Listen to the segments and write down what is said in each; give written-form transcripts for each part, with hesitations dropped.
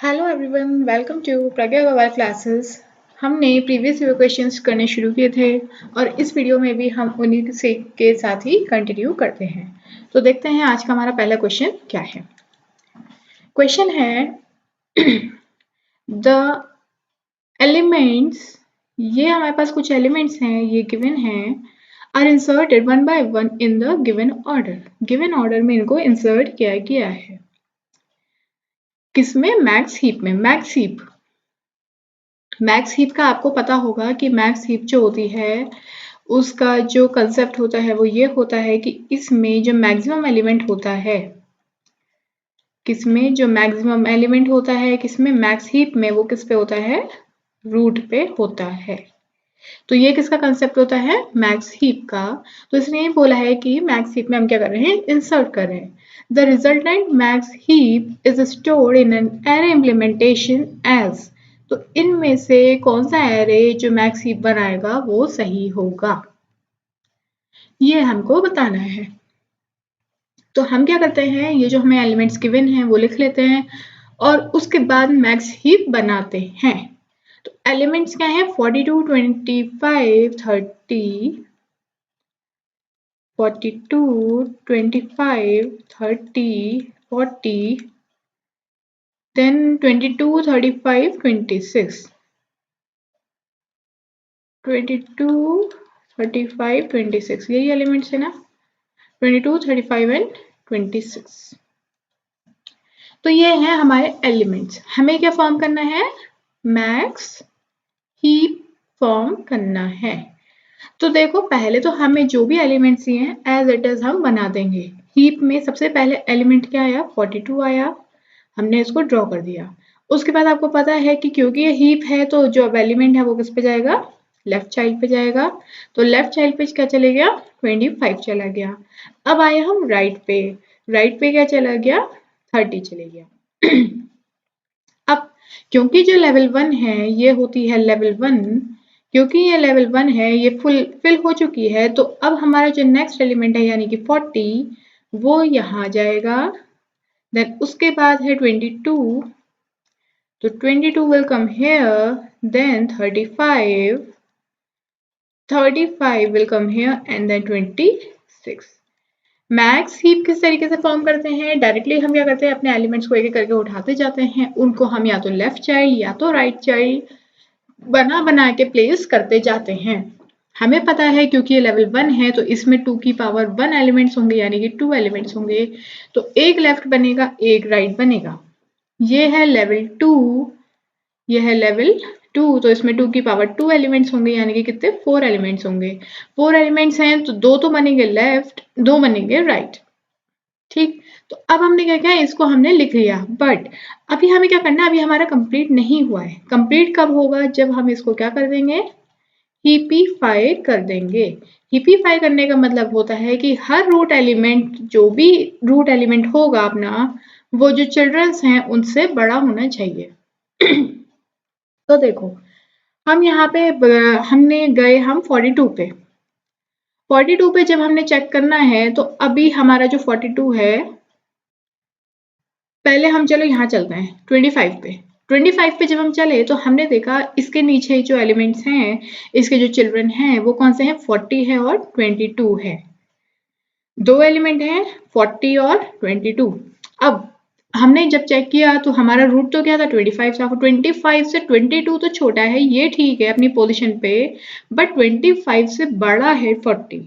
Hello everyone, welcome to प्रज्ञा गवार classes. हमने previous year questions करने शुरू किए थे और इस वीडियो में भी हम उन्हीं से के साथ ही कंटिन्यू करते हैं। तो देखते हैं आज का हमारा पहला क्वेश्चन क्या है। क्वेश्चन है द एलिमेंट्स, ये हमारे पास कुछ एलिमेंट्स हैं, ये गिवन हैं, are inserted one by one in the given order. Given order में इनको इंसर्ट किया गया है। किसमें? मैक्स हीप में। मैक्स हीप का आपको पता होगा कि मैक्स हीप जो होती है उसका जो कंसेप्ट होता है वो ये होता है कि इसमें जो मैक्सिमम एलिमेंट होता है, किसमें जो मैक्सिमम एलिमेंट होता है, किसमें? मैक्स हीप में। वो किस पे होता है? रूट पे होता है। तो ये किसका कंसेप्ट होता है? मैक्स हीप का। तो इसने ये बोला है कि मैक्स हीप में हम क्या कर रहे हैं? इंसर्ट कर रहे हैं। The resultant max heap is stored in an array implementation as. तो इनमें से कौन सा एरे जो मैक्स हीप बनाएगा वो सही होगा, ये हमको बताना है। तो हम क्या करते हैं, ये जो हमें एलिमेंट्स गिवन हैं वो लिख लेते हैं और उसके बाद मैक्स हीप बनाते हैं। तो एलिमेंट्स क्या है? 42, 25, 30, 42, 25, 30, 40, then 22, 35, 26, 22, 35, 26, यही एलिमेंट्स है ना? 22, 35 एंड 26। तो ये हैं हमारे एलिमेंट्स। हमें क्या फॉर्म करना है? मैक्स हीप फॉर्म करना है। तो देखो, पहले तो हमें जो भी एलिमेंट्स दिए हैं एज इट इज हम बना देंगे। हीप में सबसे पहले एलिमेंट क्या आया? 42 आया, हमने इसको ड्रॉ कर दिया। उसके बाद आपको पता है कि क्योंकि ये हीप है तो जो अब एलिमेंट है वो किस पे जाएगा? लेफ्ट चाइल्ड पे जाएगा। तो लेफ्ट चाइल्ड पे क्या चले गया? 25 चला गया। अब आए हम राइट पे। राइट पे क्या चला गया? 30 चले गया। अब क्योंकि जो लेवल 1 है ये होती है लेवल 1, क्योंकि ये लेवल 1 है, ये फिल हो चुकी है, तो अब हमारा जो नेक्स्ट एलिमेंट है यानी कि 40 वो यहाँ जाएगा। देन उसके बाद है 22, तो 22 will come here, then 35 will come here and then 26। Max heap किस तरीके से फॉर्म करते हैं? डायरेक्टली हम क्या करते हैं, अपने एलिमेंट्स को एक एक करके उठाते जाते हैं, उनको हम या तो लेफ्ट चाइल्ड या तो राइट चाइल्ड बना के प्लेस करते जाते हैं। हमें पता है क्योंकि ये लेवल 1 है तो इसमें 2 की पावर 1 एलिमेंट्स होंगे यानी कि 2 एलिमेंट्स होंगे। तो एक लेफ्ट बनेगा, एक राइट बनेगा। ये है लेवल 2, ये है लेवल 2, तो इसमें 2 की पावर 2 एलिमेंट्स होंगे यानी कि कितने? 4 एलिमेंट्स होंगे। 4 एलिमेंट्स हैं तो 2 तो बनेंगे लेफ्ट, 2 बनेंगे राइट। ठीक, तो अब हमने क्या किया, इसको हमने लिख लिया। बट अभी हमें क्या करना है, अभी हमारा कंप्लीट नहीं हुआ है। कंप्लीट कब होगा? जब हम इसको क्या कर देंगे? हीपीफाई कर देंगे। हीपीफाई करने का मतलब होता है कि हर रूट एलिमेंट, जो भी रूट एलिमेंट होगा अपना, वो जो चिल्ड्रंस हैं उनसे बड़ा होना चाहिए। तो देखो, हम यहाँ पे हमने गए हम 42 पे। 42 पे जब हमने चेक करना है तो अभी हमारा जो 42 है, पहले हम चलो यहाँ चलते हैं 25 पे। 25 पे जब हम चले तो हमने देखा इसके नीचे जो एलिमेंट्स हैं, इसके जो चिल्ड्रन हैं वो कौन से हैं? 40 है और 22 है। दो एलिमेंट हैं 40 और 22। अब हमने जब चेक किया तो हमारा रूट तो क्या था? 25 था। 25 से 22 तो छोटा है, ये ठीक है अपनी पोजीशन पे, बट 25 से बड़ा है 40।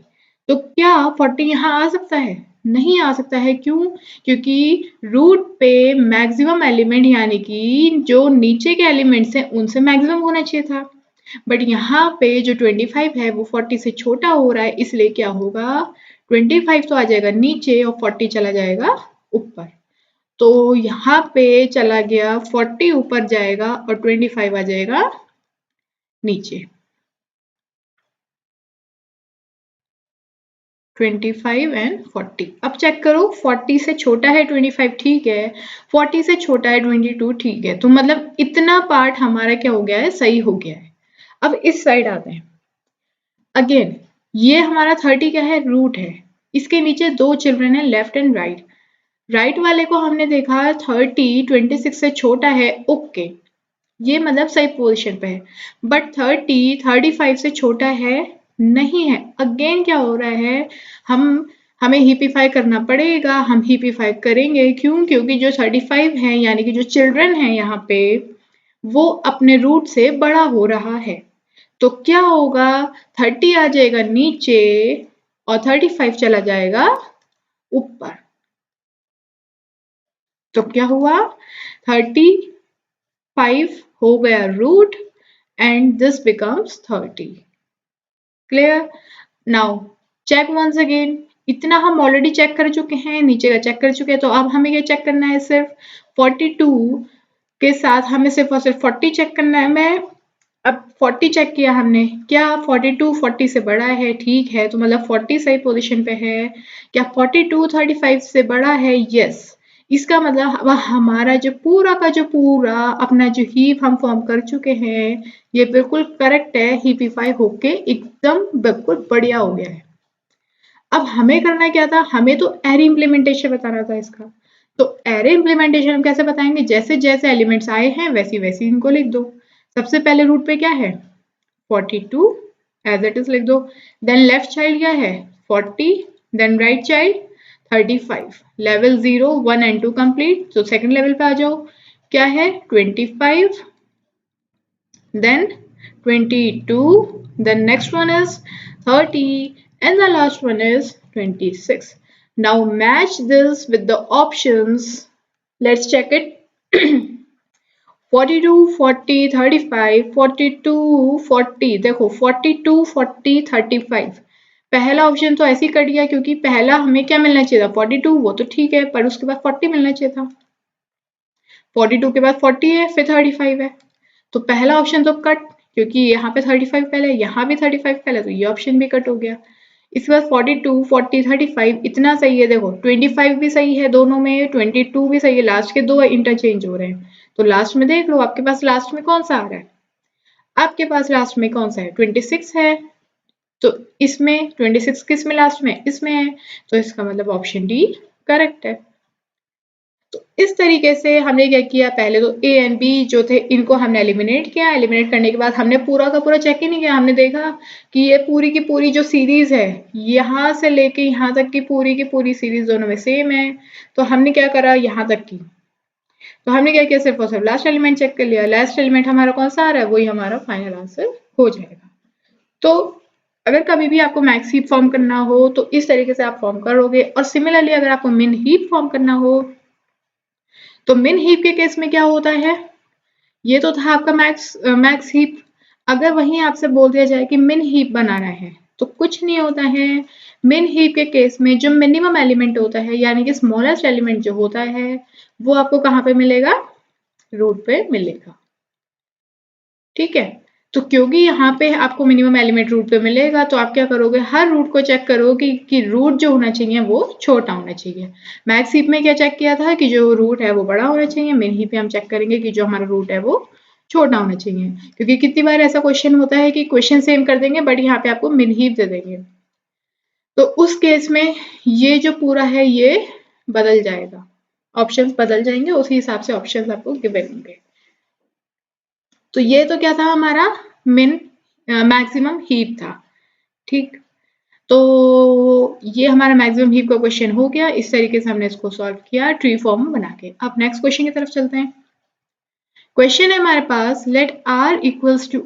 तो क्या 40 यहाँ आ सकता है? नहीं आ सकता है। क्यों? क्योंकि रूट पे मैक्सिमम एलिमेंट यानी कि जो नीचे के एलिमेंट्स हैं उनसे मैक्सिमम होना चाहिए था, बट यहाँ पे जो 25 है वो 40 से छोटा हो रहा है, इसलिए क्या होगा? 25 तो आ जाएगा नीचे और 40 चला जाएगा ऊपर। तो यहाँ पे चला गया 40 ऊपर जाएगा और 25 आ जाएगा नीचे। 25 एंड 40। अब चेक करो, 40 से छोटा है 25 ठीक है, 40 से छोटा है 22 ठीक है, तो मतलब इतना पार्ट हमारा क्या हो गया है? सही हो गया है। अब इस साइड आते हैं। अगेन ये हमारा 30 क्या है? रूट है। इसके नीचे दो चिल्ड्रन है लेफ्ट एंड राइट। राइट वाले को हमने देखा 30 26 से छोटा है, ओके ये मतलब सही पोजीशन पे है, बट 30 35 से छोटा है नहीं है। अगेन क्या हो रहा है, हमें हीपीफाई करना पड़ेगा, हम हीपीफाई करेंगे क्यों, क्योंकि जो 35 है यानी कि जो चिल्ड्रन है यहाँ पे वो अपने रूट से बड़ा हो रहा है। तो क्या होगा, 30 आ जाएगा नीचे और 35 चला जाएगा ऊपर। तो क्या हुआ, 35 हो गया root and this becomes 30। Clear? Now check once again, इतना हम ऑलरेडी चेक कर चुके हैं, नीचे का चेक कर चुके हैं, तो अब हमें ये चेक करना है सिर्फ 42 के साथ हमें सिर्फ और सिर्फ 40 चेक करना है। मैं अब 40 चेक किया हमने, क्या 42 40 से बड़ा है, ठीक है, तो मतलब 40 सही पोजीशन पे है। क्या 42 35 से बड़ा है, यस। इसका मतलब अब हमारा जो पूरा का जो पूरा अपना जो हीप हम फॉर्म कर चुके हैं ये बिल्कुल करेक्ट है, हीपीफाई होके एकदम बिल्कुल बढ़िया हो गया है। अब हमें करना क्या था, हमें तो एरे इम्प्लीमेंटेशन बताना था इसका। तो एरे इम्प्लीमेंटेशन हम कैसे बताएंगे, जैसे जैसे एलिमेंट्स आए हैं वैसी वैसी इनको लिख दो। सबसे पहले रूट पे क्या है 42 एज इट इज लिख दो, देन लेफ्ट चाइल्ड क्या है 40, then right child 35। Level 0 1 and 2 complete, तो सेकंड लेवल पे आ जाओ, क्या है 25, then 22, the next one is 30 and the last one is 26. Now match this with the options. Let's check it. 42 40 35 42 40, देखो 42 40 35। पहला ऑप्शन तो ऐसे ही कट गया क्योंकि पहला हमें क्या मिलना चाहिए था 42, वो तो ठीक है, पर उसके बाद 40 मिलना चाहिए था। 42 के बाद 40 है, फिर 35 है, तो पहला ऑप्शन तो कट, क्योंकि यहाँ पे 35 पहले, यहाँ भी 35 पहले, तो ये ऑप्शन भी कट हो गया। इसके बाद 42 40 35 इतना सही है, देखो 25 भी सही है दोनों में, 22 भी सही है, लास्ट के दो इंटरचेंज हो रहे हैं। तो लास्ट में देख लो आपके पास लास्ट में कौन सा आ रहा है, आपके पास लास्ट में कौन सा है 26 है, तो इसमें 26 किस में लास्ट में, इसमें है, तो इसका मतलब ऑप्शन डी करेक्ट है। तो इस तरीके से हमने क्या किया, पहले तो ए एंड बी जो थे इनको हमने एलिमिनेट किया, एलिमिनेट करने के बाद हमने पूरा का पूरा चेक ही नहीं किया, हमने देखा कि ये पूरी की पूरी जो सीरीज है यहाँ से लेके यहाँ तक की पूरी सीरीज दोनों में सेम है, तो हमने क्या करा यहाँ तक की, तो हमने क्या किया सिर्फ और सिर्फ लास्ट एलिमेंट चेक कर लिया, लास्ट एलिमेंट हमारा कौन सा आ रहा है वही हमारा फाइनल आंसर हो जाएगा। तो अगर कभी भी आपको मैक्स हीप फॉर्म करना हो तो इस तरीके से आप फॉर्म करोगे, और सिमिलरली अगर आपको मिन हीप फॉर्म करना हो तो मिन हीप के केस में क्या होता है, ये तो था आपका मैक्स हीप। अगर वहीं आपसे बोल दिया जाए कि मिन हीप बनाना है तो कुछ नहीं होता है। मिन हीप के केस में जो मिनिमम एलिमेंट होता है यानी कि स्मॉलेस्ट एलिमेंट जो होता है वो आपको कहाँ पे मिलेगा, रूट पे मिलेगा। ठीक है, तो क्योंकि यहाँ पे आपको मिनिमम एलिमेंट रूट पे मिलेगा तो आप क्या करोगे, हर रूट को चेक करोगे कि रूट जो होना चाहिए वो छोटा होना चाहिए। मैक्स हीप में क्या चेक किया था कि जो रूट है वो बड़ा होना चाहिए, मिन हीप में हम चेक करेंगे कि जो हमारा रूट है वो छोटा होना चाहिए, क्योंकि कितनी बार ऐसा क्वेश्चन होता है कि क्वेश्चन सेम कर देंगे बट यहाँ पे आपको मिन हीप दे देंगे, तो उस केस में ये जो पूरा है ये बदल जाएगा, ऑप्शंस बदल जाएंगे, उसी हिसाब से ऑप्शंस आपको गिवन होंगे। तो ये तो क्या था हमारा मिन मैक्सिमम हीप था। ठीक, तो ये हमारा मैक्सिमम हीप का क्वेश्चन हो गया, इस तरीके से हमने इसको सॉल्व किया ट्री फॉर्म बना के। अब नेक्स्ट क्वेश्चन की तरफ चलते हैं। क्वेश्चन है हमारे पास, लेट आर इक्वल्स टू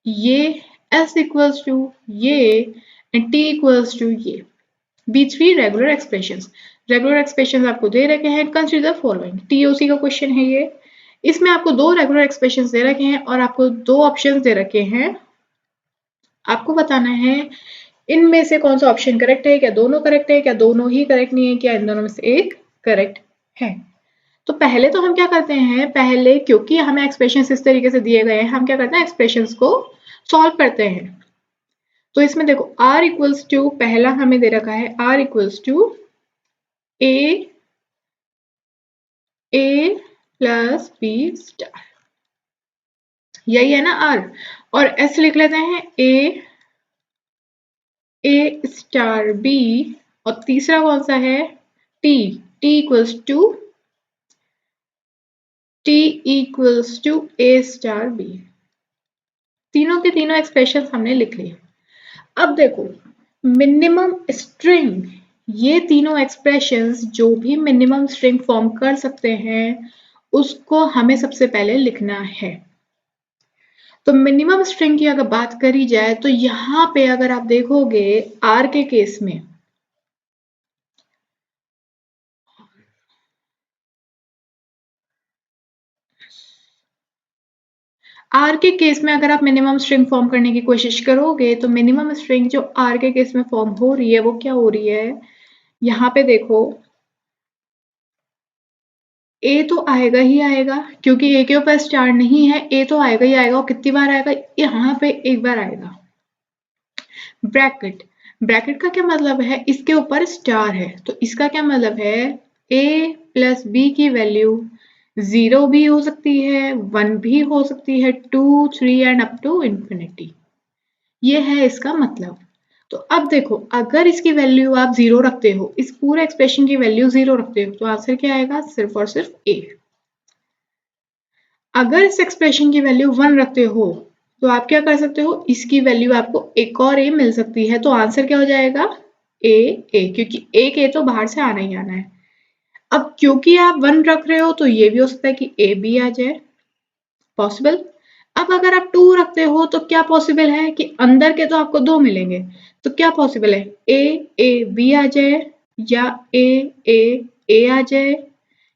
ये, एस इक्वल्स टू ये एंड टी इक्वल्स टू ये, be three regular expressions. Regular expressions आपको दे रखे हैं, कंसीडर फॉलोइंग, टीओसी का क्वेश्चन है ये। इसमें आपको दो रेगुलर एक्सप्रेशंस दे रखे हैं और आपको दो ऑप्शंस दे रखे हैं, आपको बताना है इनमें से कौन सा ऑप्शन करेक्ट है, क्या दोनों करेक्ट है, क्या दोनों ही करेक्ट नहीं है, क्या इन दोनों में से एक करेक्ट है। तो पहले तो हम क्या करते हैं, पहले क्योंकि हमें एक्सप्रेशंस इस तरीके से दिए गए हैं हम क्या करते हैं एक्सप्रेशंस को सॉल्व करते हैं। तो इसमें देखो r इक्वल्स टू, पहला हमें दे रखा है r equals to a plus b star, यही है ना r, और s लिख लेते हैं a स्टार b, और तीसरा कौन सा है t, T equals to A star B. तीनों के तीनों एक्सप्रेशन हमने लिख लिए। अब देखो मिनिमम स्ट्रिंग, ये तीनों एक्सप्रेशंस जो भी मिनिमम स्ट्रिंग फॉर्म कर सकते हैं उसको हमें सबसे पहले लिखना है। तो मिनिमम स्ट्रिंग की अगर बात करी जाए तो यहां पे अगर आप देखोगे आर के केस में, आर के केस में अगर आप मिनिमम स्ट्रिंग फॉर्म करने की कोशिश करोगे तो मिनिमम स्ट्रिंग जो आर के केस में फॉर्म हो रही है वो क्या हो रही है, यहाँ पे देखो ए तो आएगा ही आएगा क्योंकि ए के ऊपर स्टार नहीं है, ए तो आएगा ही आएगा। और कितनी बार आएगा, यहाँ पे एक बार आएगा। ब्रैकेट, ब्रैकेट का क्या मतलब है, इसके ऊपर स्टार है तो इसका क्या मतलब है ए प्लस बी की वैल्यू 0 भी हो सकती है, 1 भी हो सकती है, 2, 3 एंड अप टू इंफिनिटी। ये है इसका मतलब। तो अब देखो अगर इसकी वैल्यू आप 0 रखते हो, इस पूरे एक्सप्रेशन की वैल्यू 0 रखते हो तो आंसर क्या आएगा, सिर्फ और सिर्फ ए। अगर इस एक्सप्रेशन की वैल्यू 1 रखते हो तो आप क्या कर सकते हो, इसकी वैल्यू आपको एक और ए मिल सकती है तो आंसर क्या हो जाएगा, ए, क्योंकि एक ए तो बाहर से आना ही आना है। अब क्योंकि आप 1 रख रहे हो तो ये भी हो सकता है कि ए बी आ जाए, पॉसिबल। अब अगर आप 2 रखते हो तो क्या पॉसिबल है कि अंदर के तो आपको 2 मिलेंगे, तो क्या पॉसिबल है, ए बी आ जाए या ए आ जाए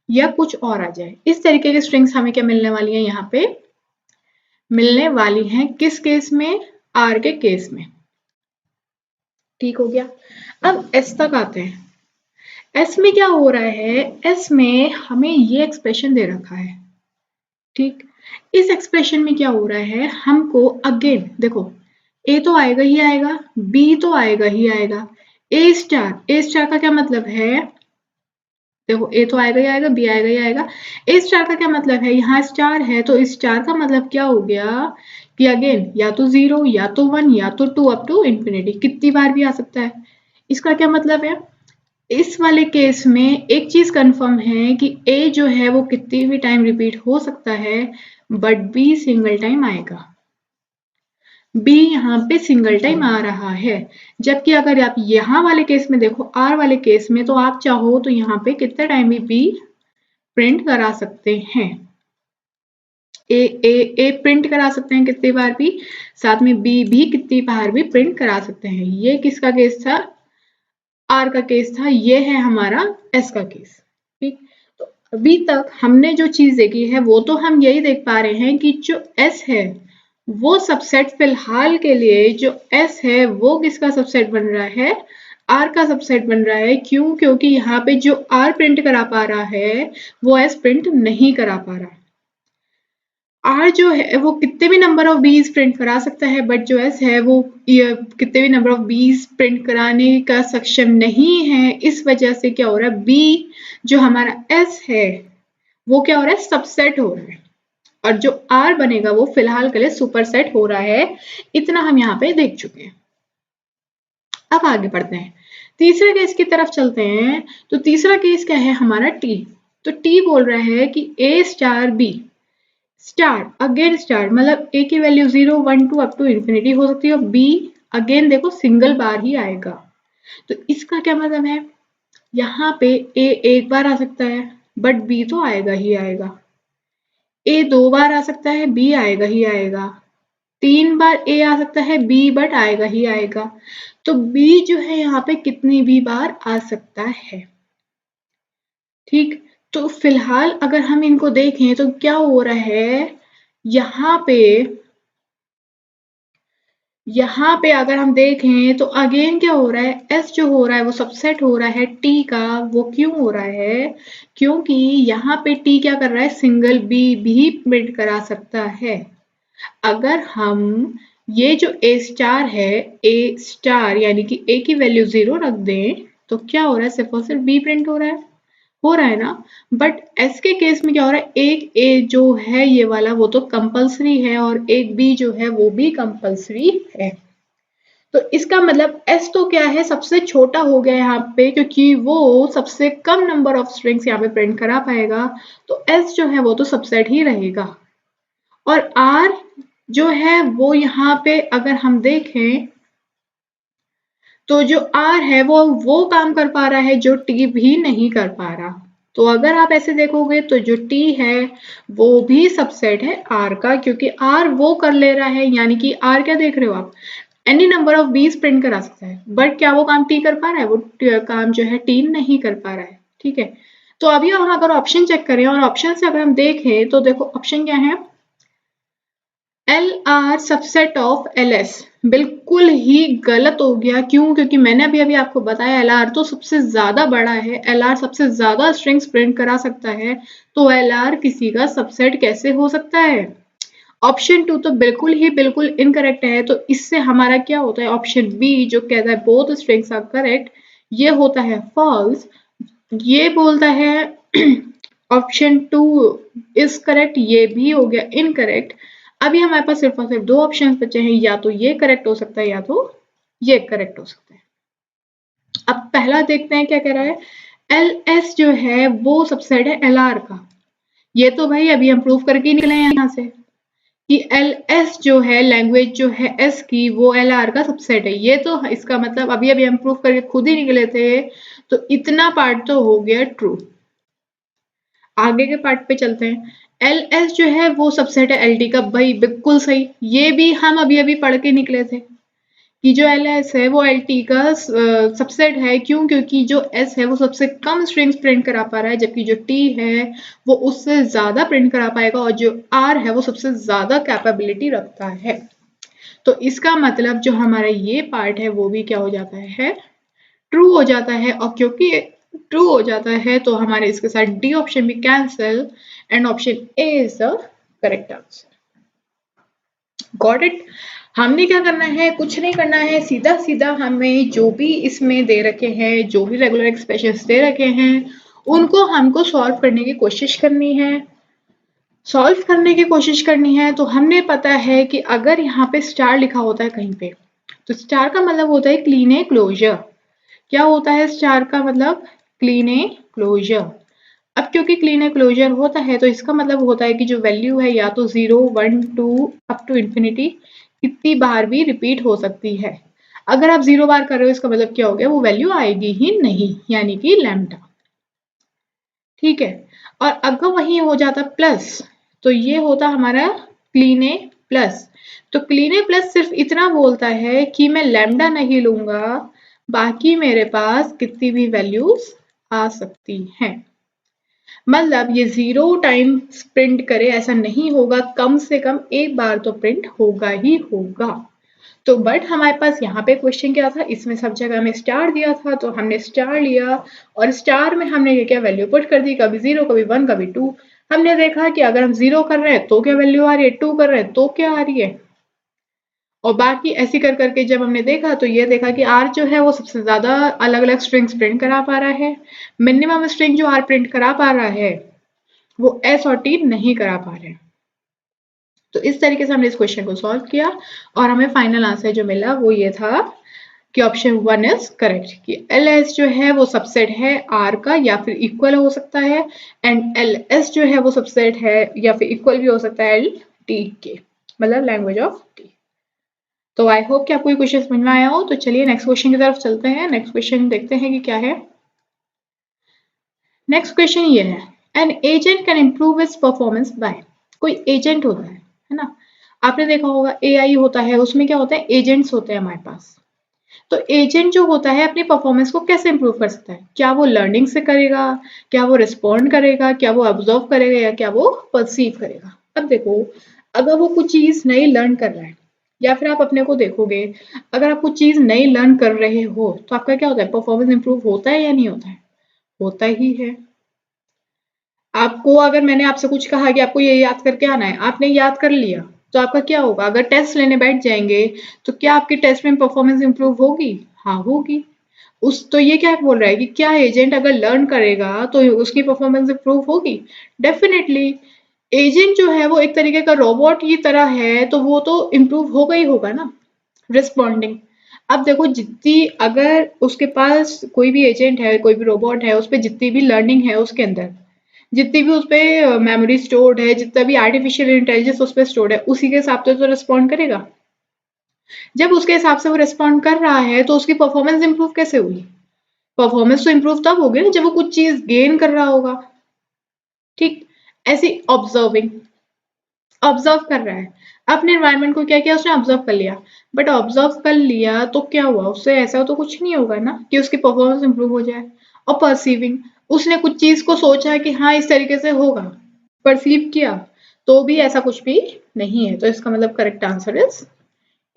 या कुछ और आ जाए। इस तरीके की स्ट्रिंग्स हमें क्या मिलने वाली हैं, यहाँ पे मिलने वाली हैं किस केस में, आर के केस में। ठीक हो गया। अब एस तक आते हैं। एस में क्या हो रहा है, एस में हमें ये एक्सप्रेशन दे रखा है। ठीक, इस एक्सप्रेशन में क्या हो रहा है, हमको अगेन देखो ए तो आएगा ही आएगा, बी तो आएगा ही आएगा, ए स्टार का क्या मतलब है, देखो ए तो आएगा ही आएगा, बी आएगा ही आएगा। ए स्टार का क्या मतलब है, यहाँ स्टार है तो स्टार का मतलब क्या हो गया कि अगेन या तो 0 या तो 1 या तो 2 अप टू इंफिनिटी, कितनी बार भी आ सकता है। इसका क्या मतलब है, इस वाले केस में एक चीज कंफर्म है कि ए जो है वो कितनी भी टाइम रिपीट हो सकता है बट बी सिंगल टाइम आएगा। बी यहाँ पे सिंगल टाइम आ रहा है, जबकि अगर आप यहाँ वाले केस में देखो, आर वाले केस में, तो आप चाहो तो यहाँ पे कितने टाइम भी बी प्रिंट करा सकते हैं, ए प्रिंट करा सकते हैं कितनी बार भी, साथ में बी भी कितनी बार भी प्रिंट करा सकते हैं। ये किसका केस था, आर का केस था, ये है हमारा एस का केस। ठीक, तो अभी तक हमने जो चीज देखी है वो तो हम यही देख पा रहे हैं कि जो एस है वो सबसेट, फिलहाल के लिए जो एस है वो किसका सबसेट बन रहा है, आर का सबसेट बन रहा है। क्यों, क्योंकि यहाँ पे जो आर प्रिंट करा पा रहा है वो एस प्रिंट नहीं करा पा रहा। आर जो है वो कितने भी नंबर ऑफ बीज प्रिंट करा सकता है बट जो एस है वो कितने भी नंबर ऑफ बीज प्रिंट कराने का सक्षम नहीं है। इस वजह से क्या हो रहा है, बी जो हमारा एस है वो क्या हो रहा है, सबसेट हो रहा है, और जो आर बनेगा वो फिलहाल के लिए सुपरसेट हो रहा है। इतना हम यहाँ पे देख चुके हैं। अब आगे बढ़ते हैं, तीसरे केस की तरफ चलते हैं। तो तीसरा केस क्या है हमारा, टी। तो टी बोल रहा है कि A star B star, again star मतलब ए की वैल्यू 0, 1, 2 अप टू इंफिनिटी हो सकती है, और बी अगेन देखो सिंगल बार ही आएगा। तो इसका क्या मतलब है, यहाँ पे ए एक बार आ सकता है बट बी तो आएगा ही आएगा, ए 2 बार आ सकता है, बी आएगा ही आएगा, 3 बार ए आ सकता है, बी बट आएगा ही आएगा। तो बी जो है यहाँ पे कितनी भी बार आ सकता है। ठीक, तो फिलहाल अगर हम इनको देखें तो क्या हो रहा है, यहाँ पे अगर हम देखें तो अगेन क्या हो रहा है, एस जो हो रहा है वो सबसेट हो रहा है टी का। वो क्यों हो रहा है, क्योंकि यहाँ पे टी क्या कर रहा है, सिंगल बी भी प्रिंट करा सकता है। अगर हम ये जो ए स्टार है, ए स्टार यानी कि ए की वैल्यू 0 रख दें तो क्या हो रहा है, सिर्फ और सिर्फ बी प्रिंट हो रहा है ना। बट एस के केस में क्या हो रहा है, एक ए जो है ये वाला वो तो कंपलसरी है और एक बी जो है वो भी कंपलसरी है। तो इसका मतलब S तो क्या है, सबसे छोटा हो गया यहाँ पे, क्योंकि वो सबसे कम नंबर ऑफ स्ट्रिंग्स यहाँ पे प्रिंट करा पाएगा, तो S जो है वो तो सबसेट ही रहेगा। और R जो है वो यहाँ पे अगर हम देखें तो जो R है वो काम कर पा रहा है जो T भी नहीं कर पा रहा। तो अगर आप ऐसे देखोगे तो जो T है वो भी सबसेट है R का, क्योंकि R वो कर ले रहा है, यानी कि R क्या देख रहे हो आप, एनी नंबर ऑफ बीज प्रिंट करा सकता है, बट क्या वो काम T कर पा रहा है, वो काम जो है T नहीं कर पा रहा है। ठीक है, तो अभी हम अगर ऑप्शन चेक करें और ऑप्शन से अगर हम देखें तो देखो ऑप्शन क्या है, LR सबसेट ऑफ LS, बिल्कुल ही गलत हो गया। क्यों? क्योंकि मैंने अभी अभी आपको बताया LR तो सबसे ज्यादा बड़ा है, LR सबसे ज्यादा स्ट्रिंग्स प्रिंट करा सकता है, तो LR किसी का सबसेट कैसे हो सकता है। ऑप्शन 2 तो बिल्कुल इनकरेक्ट है, तो इससे हमारा क्या होता है, ऑप्शन बी जो कहता है बोथ स्ट्रिंग्स आर करेक्ट, ये होता है फॉल्स। ये बोलता है ऑप्शन 2 इज करेक्ट, ये भी हो गया इनकरेक्ट। अभी हमारे पास सिर्फ और सिर्फ दो ऑप्शन बचे हैं, या तो ये करेक्ट हो सकता है या तो ये करेक्ट हो सकता है। अब पहला देखते हैं क्या कह रहा है, LS जो है वो सबसेट है LR का। ये तो भाई अभी हम प्रूव करके ही निकले हैं यहाँ से कि LS जो है लैंग्वेज जो है S की वो LR का सबसेट है। ये तो इसका मतलब अभी अभी हम प्रूव करके खुद ही निकले थे, तो इतना पार्ट तो हो गया ट्रू। आगे के पार्ट पे चलते हैं। LS जो है वो सबसेट है LT का, भाई बिल्कुल सही, ये भी हम अभी अभी पढ़ के निकले थे कि जो LS है वो LT का सबसेट है। क्यों? क्योंकि जो S है वो सबसे कम स्ट्रिंग्स प्रिंट करा पा रहा है, जबकि जो T है वो उससे ज्यादा प्रिंट करा पाएगा, और जो R है वो सबसे ज्यादा कैपेबिलिटी रखता है। तो इसका मतलब जो हमारा ये पार्ट है वो भी क्या हो जाता है, ट्रू हो जाता है। और क्योंकि ट्रू हो जाता है तो हमारे इसके साथ डी ऑप्शन भी cancel, and option A is the correct answer. Got it. हमने क्या करना है, कुछ नहीं करना है, सीधा सीधा हमें जो भी इसमें दे रखे हैं, जो भी रेगुलर एक्सप्रेशंस दे रखे हैं, उनको हमको सॉल्व करने की कोशिश करनी है। सॉल्व करने की कोशिश करनी है तो हमने पता है कि अगर यहाँ पे स्टार लिखा होता है कहीं पे, तो स्टार का मतलब होता है क्लीन ए क्लोजर। क्या होता है स्टार का मतलब, क्लीन ए क्लोजर। अब क्योंकि क्लीन ए क्लोजर होता है तो इसका मतलब होता है कि जो वैल्यू है या तो 0, 1, 2 अप टू इंफिनिटी कितनी बार भी रिपीट हो सकती है। अगर आप 0 बार कर रहे हो इसका मतलब क्या हो गया, वो वैल्यू आएगी ही नहीं, यानी कि लैम्डा। ठीक है, और अगर वही हो जाता प्लस तो ये होता हमारा क्लीन ए प्लस। तो क्लीन ए प्लस सिर्फ इतना बोलता है कि मैं लैम्डा नहीं लूंगा, बाकी मेरे पास कितनी भी वैल्यूज आ सकती हैं। मतलब ये 0 टाइम प्रिंट करे ऐसा नहीं होगा, कम से कम एक बार तो प्रिंट होगा ही होगा। तो बट हमारे पास यहाँ पे क्वेश्चन क्या था, इसमें सब जगह में स्टार दिया था तो हमने स्टार लिया, और स्टार में हमने ये क्या वैल्यू पुट कर दी, कभी 0 कभी 1 कभी 2। हमने देखा कि अगर हम 0 कर रहे हैं तो क्या वैल्यू आ रही है, 2 कर रहे हैं तो क्या आ रही है, और बाकी ऐसी कर करके जब हमने देखा तो ये देखा कि R जो है वो सबसे ज्यादा अलग अलग स्ट्रिंग्स प्रिंट करा पा रहा है। मिनिमम स्ट्रिंग जो R प्रिंट करा पा रहा है वो S और T नहीं करा पा रहे। तो इस तरीके से हमने इस क्वेश्चन को सॉल्व किया, और हमें फाइनल आंसर जो मिला वो ये था कि ऑप्शन 1 इज करेक्ट, कि LS जो है वो सबसेट है R का, या फिर इक्वल हो सकता है, एंड LS जो है वो सबसेट है या फिर इक्वल भी हो सकता है LT के, मतलब लैंग्वेज ऑफ T। तो आई होप कि आपको ये क्वेश्चन समझ में आया हो। तो चलिए नेक्स्ट क्वेश्चन की तरफ चलते हैं। नेक्स्ट क्वेश्चन देखते हैं कि क्या है। नेक्स्ट क्वेश्चन ये है, an agent can improve it's performance by. कोई एजेंट होता है ना, आपने देखा होगा AI होता है, उसमें क्या होता है, एजेंट्स होते हैं हमारे पास। तो एजेंट जो होता है अपनी परफॉर्मेंस को कैसे इंप्रूव कर सकता है, क्या वो लर्निंग से करेगा, क्या वो रिस्पॉन्ड करेगा, क्या वो ऑब्जर्व करेगा, या क्या वो परसीव करेगा। अब देखो, अगर वो कुछ चीज नई लर्न कर रहा है, या फिर आप अपने को देखोगे, अगर आप कुछ चीज नई लर्न कर रहे हो तो आपका क्या होता है, परफॉर्मेंस इंप्रूव होता है या नहीं होता है, होता ही है। आपको अगर मैंने आपसे कुछ कहा कि आपको ये याद करके आना है, आपने याद कर लिया, तो आपका क्या होगा, अगर टेस्ट लेने बैठ जाएंगे तो क्या आपकी टेस्ट में परफॉर्मेंस इंप्रूव होगी, हाँ होगी। उस तो ये क्या बोल रहा है कि क्या एजेंट अगर लर्न करेगा तो उसकी परफॉर्मेंस इंप्रूव होगी, डेफिनेटली। एजेंट जो है वो एक तरीके का रोबोट की तरह है, तो वो तो इम्प्रूव होगा ही होगा ना, रिस्पॉन्डिंग। अब देखो जितनी अगर उसके पास कोई भी एजेंट है, कोई भी रोबोट है, उस पे जितनी भी लर्निंग है उसके अंदर, जितनी भी उस पे मेमोरी स्टोर्ड है, जितना भी आर्टिफिशियल इंटेलिजेंस उस पे स्टोर्ड है, उसी के हिसाब से तो रिस्पॉन्ड करेगा। जब उसके हिसाब से वो रिस्पॉन्ड कर रहा है तो उसकी परफॉर्मेंस इंप्रूव कैसे होगी? परफॉर्मेंस तो इंप्रूव तब होगी ना जब वो कुछ चीज गेन कर रहा होगा। ठीक, ऐसी ऑब्जर्विंग, ऑब्जर्व कर रहा है अपने एनवायरनमेंट को, क्या किया उसने ऑब्जर्व कर लिया, बट ऑब्जर्व कर लिया तो क्या हुआ, उससे ऐसा तो कुछ नहीं होगा ना कि उसकी परफॉर्मेंस इंप्रूव हो जाए। और परसीविंग, उसने कुछ चीज को सोचा है कि हाँ इस तरीके से होगा, परसीव किया, तो भी ऐसा कुछ भी नहीं है। तो इसका मतलब correct answer is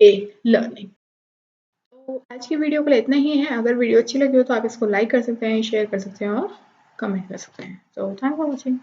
a, learning. तो आज की वीडियो के लिए इतना ही है। अगर वीडियो अच्छी लगी हो तो आप इसको लाइक कर सकते हैं, शेयर कर सकते हैं और कमेंट कर सकते हैं। तो थैंक फॉर वॉचिंग।